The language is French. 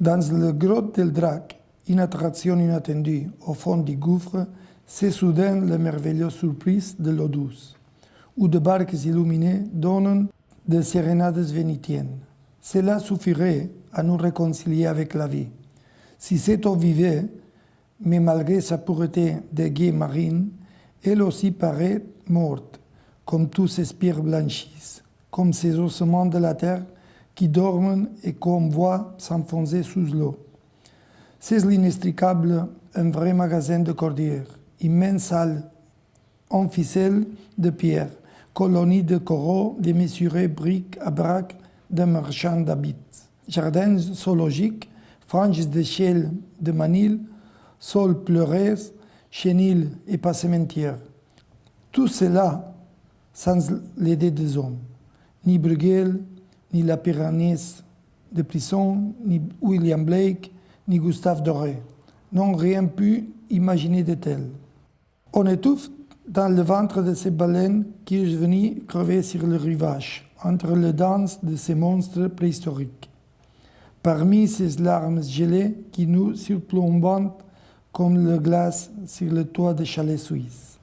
Dans le grotte del Drac, une attraction inattendue au fond du gouffre, c'est soudain la merveilleuse surprise de l'eau douce, où des barques illuminées donnent des sérénades vénitiennes. Cela suffirait à nous réconcilier avec la vie. Si cette eau vivait, mais malgré sa pureté de guet marine, elle aussi paraît morte, comme tous ces spires blanchissent, comme ces ossements de la terre qui dorment et qu'on voit s'enfoncer sous l'eau. C'est l'inextricable, un vrai magasin de cordillère, immense salle en ficelle de pierre, colonie de coraux démesurés bric à brac de marchands d'habits, jardins zoologiques, franges d'échelles de Manille, sols pleurés, chenilles et passementières. Tout cela sans l'aide des hommes. Ni Bruegel, ni la Piranèse de Plisson, ni William Blake, ni Gustave Doré n'ont rien pu imaginer de tel. On étouffe dans le ventre de ces baleines qui est venu crever sur le rivage, entre les danses de ces monstres préhistoriques. Parmi ces larmes gelées qui nous surplombent comme la glace sur le toit des chalets suisses.